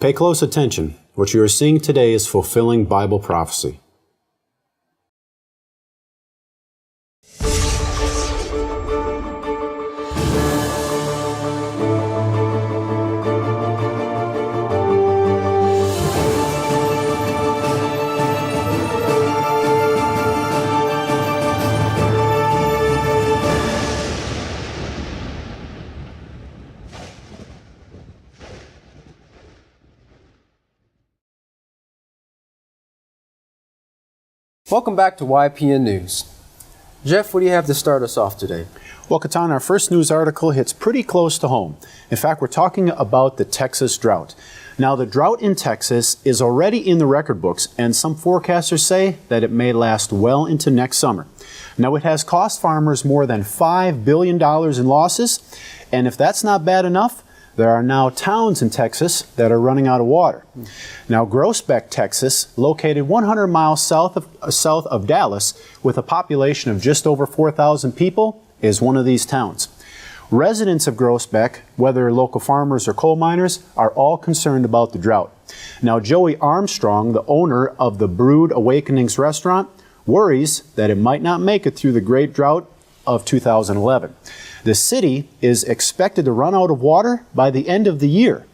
Pay close attention. What you are seeing today is fulfilling Bible prophecy. Welcome back to YPN News. Jeff, what do you have to start us off today? Well, Katan, our first news article hits pretty close to home. In fact, we're talking about the Texas drought. Now, the drought in Texas is already in the record books, and some forecasters say that it may last well into next summer. Now, it has cost farmers more than $5 billion in losses, and if that's not bad enough, there are now towns in Texas that are running out of water. Now, Groesbeck, Texas, located 100 miles south of Dallas, with a population of just over 4,000 people, is one of these towns. Residents of Groesbeck, whether local farmers or coal miners, are all concerned about the drought. Now, Joey Armstrong, the owner of the Brood Awakenings restaurant, worries that it might not make it through the great drought of 2011. The city is expected to run out of water by the end of the year.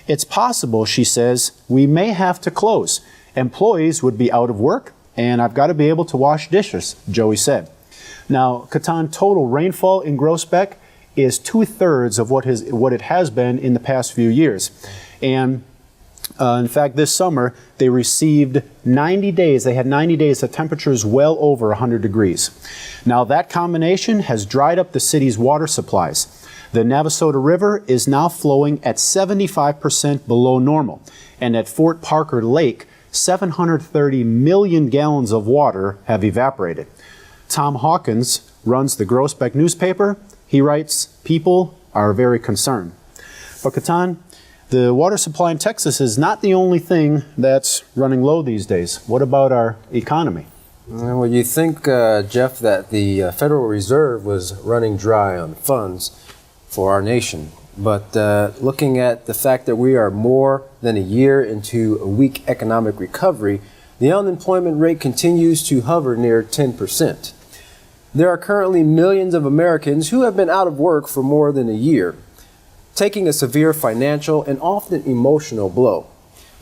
It's possible, she says, we may have to close. Employees would be out of work, and I've got to be able to wash dishes, Joey said. Now, Katan, total rainfall in Groesbeck is 2/3 of what it has been in the past few years. And in fact, this summer, they received 90 days. They had 90 days of temperatures well over 100 degrees. Now, that combination has dried up the city's water supplies. The Navasota River is now flowing at 75% below normal. And at Fort Parker Lake, 730 million gallons of water have evaporated. Tom Hawkins runs the Groesbeck newspaper. He writes, people are very concerned. But Katan, the water supply in Texas is not the only thing that's running low these days. What about our economy? Well, you think, Jeff, that the Federal Reserve was running dry on funds for our nation. But looking at the fact that we are more than a year into a weak economic recovery, the unemployment rate continues to hover near 10%. There are currently millions of Americans who have been out of work for more than a year, taking a severe financial and often emotional blow.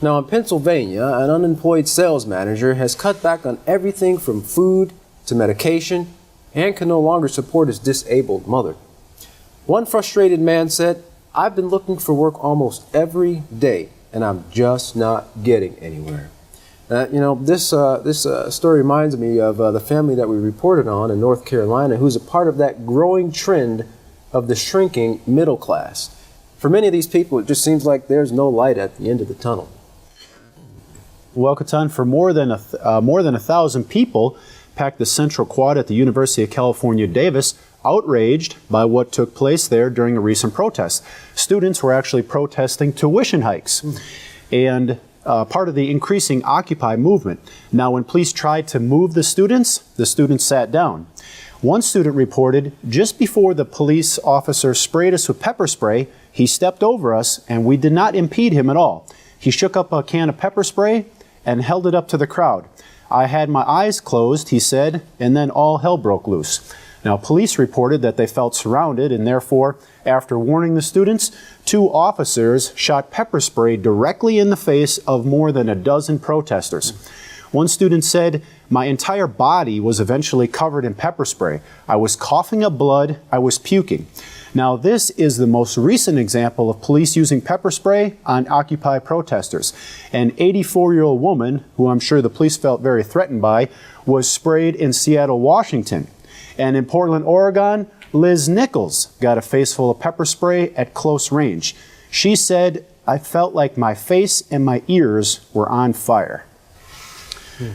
Now, in Pennsylvania, an unemployed sales manager has cut back on everything from food to medication and can no longer support his disabled mother. One frustrated man said, "I've been looking for work almost every day, and I'm just not getting anywhere." This story reminds me of the family that we reported on in North Carolina, who's a part of that growing trend of the shrinking middle class. For many of these people, it just seems like there's no light at the end of the tunnel. Well, Katan, for more than 1,000 people packed the Central Quad at the University of California, Davis, outraged by what took place there during a recent protest. Students were actually protesting tuition hikes and part of the increasing Occupy movement. Now, when police tried to move the students sat down. One student reported, just before the police officer sprayed us with pepper spray, he stepped over us and we did not impede him at all. He shook up a can of pepper spray and held it up to the crowd. I had my eyes closed, he said, and then all hell broke loose. Now, police reported that they felt surrounded and therefore, after warning the students, 2 officers shot pepper spray directly in the face of more than a dozen protesters. One student said, "My entire body was eventually covered in pepper spray. I was coughing up blood. I was puking." Now, this is the most recent example of police using pepper spray on Occupy protesters. An 84-year-old woman, who I'm sure the police felt very threatened by, was sprayed in Seattle, Washington. And in Portland, Oregon, Liz Nichols got a face full of pepper spray at close range. She said, "I felt like my face and my ears were on fire."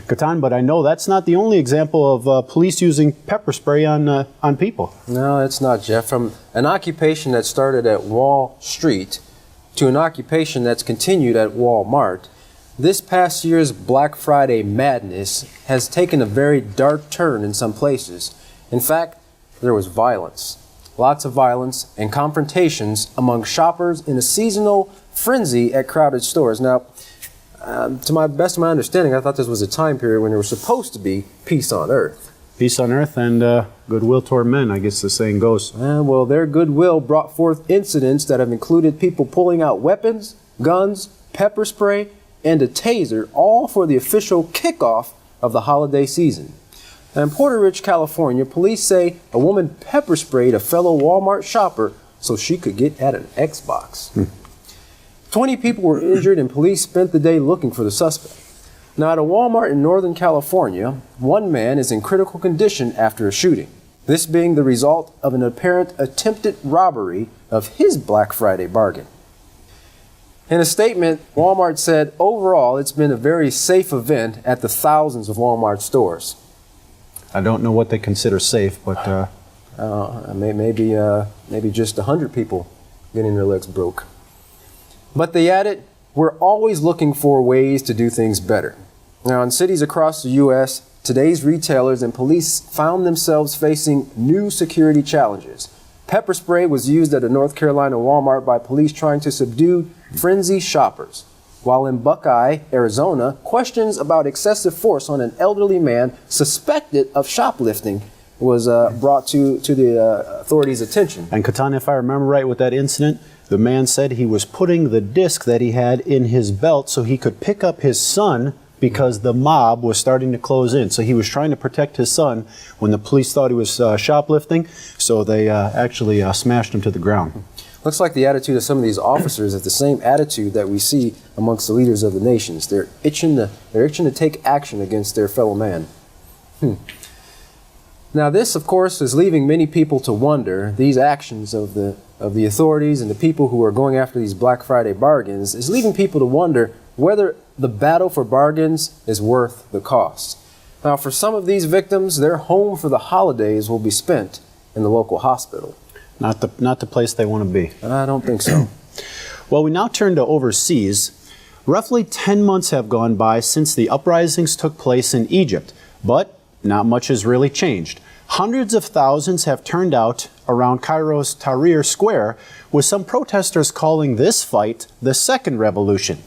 Katan, but I know that's not the only example of police using pepper spray on people. No, it's not, Jeff. From an occupation that started at Wall Street to an occupation that's continued at Walmart, this past year's Black Friday madness has taken a very dark turn in some places. In fact, there was violence. lots of violence and confrontations among shoppers in a seasonal frenzy at crowded stores. Now, to my best of my understanding, I thought this was a time period when there was supposed to be peace on earth. Peace on earth and goodwill toward men, I guess the saying goes. Well, their goodwill brought forth incidents that have included people pulling out weapons, guns, pepper spray, and a taser, all for the official kickoff of the holiday season. Now, in Porter Ridge, California, police say a woman pepper sprayed a fellow Walmart shopper so she could get at an Xbox. 20 people were injured and police spent the day looking for the suspect. Now, at a Walmart in Northern California, one man is in critical condition after a shooting. This being the result of an apparent attempted robbery of his Black Friday bargain. In a statement, Walmart said, overall, it's been a very safe event at the thousands of Walmart stores. I don't know what they consider safe, but maybe just 100 people getting their legs broke. But they added, we're always looking for ways to do things better. Now, in cities across the U.S., today's retailers and police found themselves facing new security challenges. Pepper spray was used at a North Carolina Walmart by police trying to subdue frenzied shoppers. While in Buckeye, Arizona, questions about excessive force on an elderly man suspected of shoplifting was brought to the authorities' attention. And Katan, if I remember right with that incident, the man said he was putting the disc that he had in his belt so he could pick up his son because the mob was starting to close in. So he was trying to protect his son when the police thought he was shoplifting, so they actually smashed him to the ground. Looks like the attitude of some of these officers is the same attitude that we see amongst the leaders of the nations. They're itching to take action against their fellow man. Now, this, of course, is leaving many people to wonder. These actions of the authorities and the people who are going after these Black Friday bargains is leaving people to wonder whether the battle for bargains is worth the cost. Now, for some of these victims, their home for the holidays will be spent in the local hospital. Not the place they want to be. I don't think so. Well, we now turn to overseas. Roughly 10 months have gone by since the uprisings took place in Egypt, but not much has really changed. Hundreds of thousands have turned out around Cairo's Tahrir Square, with some protesters calling this fight the second revolution.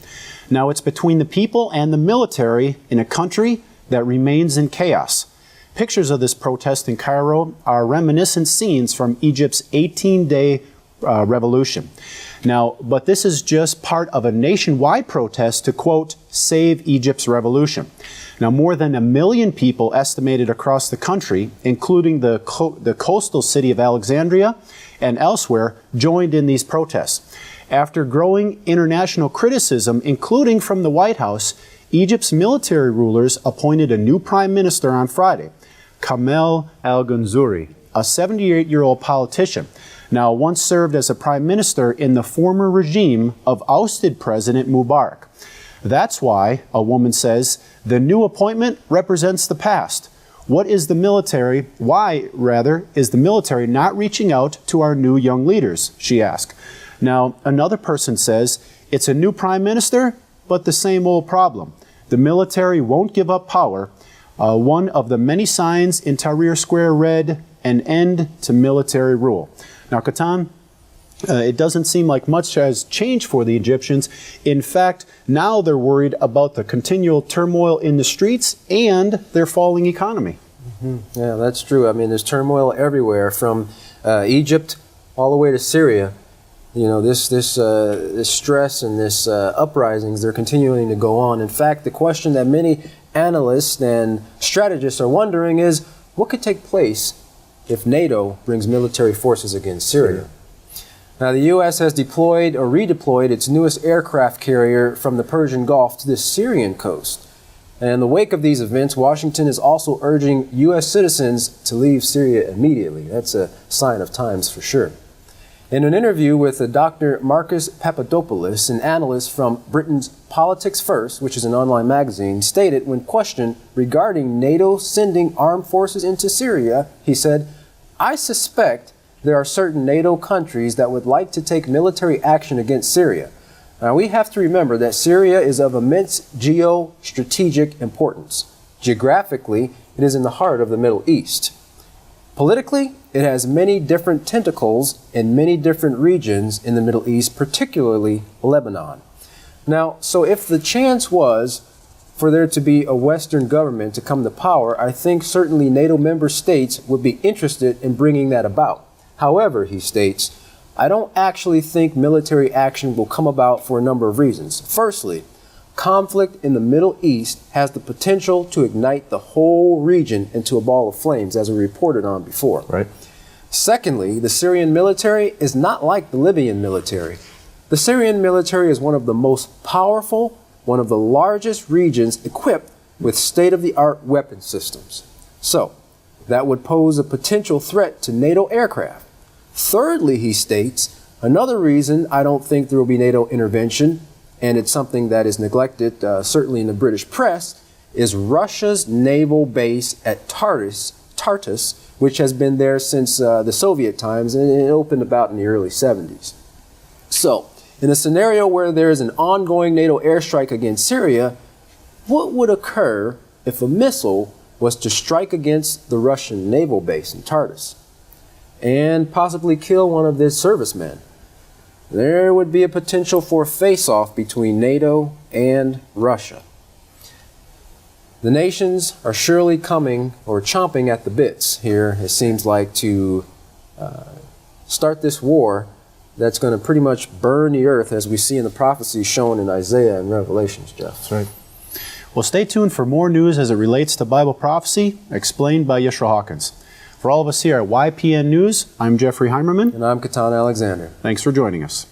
Now, it's between the people and the military in a country that remains in chaos. Pictures of this protest in Cairo are reminiscent scenes from Egypt's 18-day revolution. Now, but this is just part of a nationwide protest to, quote, save Egypt's revolution. Now, more than 1 million people estimated across the country, including the coastal city of Alexandria and elsewhere, joined in these protests. After growing international criticism, including from the White House, Egypt's military rulers appointed a new prime minister on Friday, Kamel al-Ganzouri, a 78-year-old politician. Now, once served as a prime minister in the former regime of ousted President Mubarak. That's why, a woman says, the new appointment represents the past. Why is the military not reaching out to our new young leaders, she asked. Now, another person says, it's a new prime minister, but the same old problem. The military won't give up power. One of the many signs in Tahrir Square read, an end to military rule. Now, Katan, it doesn't seem like much has changed for the Egyptians. In fact, now they're worried about the continual turmoil in the streets and their falling economy. Yeah, that's true. I mean, there's turmoil everywhere from Egypt all the way to Syria. You know, this stress and this uprisings, they're continuing to go on. In fact, the question that many analysts and strategists are wondering is, what could take place if NATO brings military forces against Syria? Now, the U.S. has deployed or redeployed its newest aircraft carrier from the Persian Gulf to the Syrian coast. And in the wake of these events, Washington is also urging U.S. citizens to leave Syria immediately. That's a sign of times for sure. In an interview with Dr. Marcus Papadopoulos, an analyst from Britain's Politics First, which is an online magazine, stated when questioned regarding NATO sending armed forces into Syria, he said, I suspect there are certain NATO countries that would like to take military action against Syria. Now, we have to remember that Syria is of immense geostrategic importance. Geographically, it is in the heart of the Middle East. Politically, it has many different tentacles in many different regions in the Middle East, particularly Lebanon. Now, so if the chance was for there to be a Western government to come to power, I think certainly NATO member states would be interested in bringing that about. However, he states, I don't actually think military action will come about for a number of reasons. Firstly, conflict in the Middle East has the potential to ignite the whole region into a ball of flames, as we reported on before. Right. Secondly, the Syrian military is not like the Libyan military. The Syrian military is one of the most powerful, one of the largest regions equipped with state-of-the-art weapon systems. So, that would pose a potential threat to NATO aircraft. Thirdly, he states, another reason I don't think there will be NATO intervention, and it's something that is neglected, certainly in the British press, is Russia's naval base at Tartus, which has been there since the Soviet times, and it opened about in the early 70s. So, in a scenario where there is an ongoing NATO airstrike against Syria, what would occur if a missile was to strike against the Russian naval base in Tartus and possibly kill one of their servicemen? There would be a potential for a face-off between NATO and Russia. The nations are surely coming or chomping at the bits here, it seems like, to start this war that's going to pretty much burn the earth, as we see in the prophecies shown in Isaiah and Revelations, Jeff. That's right. Well, stay tuned for more news as it relates to Bible prophecy, explained by Yeshua Hawkins. For all of us here at YPN News, I'm Jeffrey Heimerman. And I'm Katan Alexander. Thanks for joining us.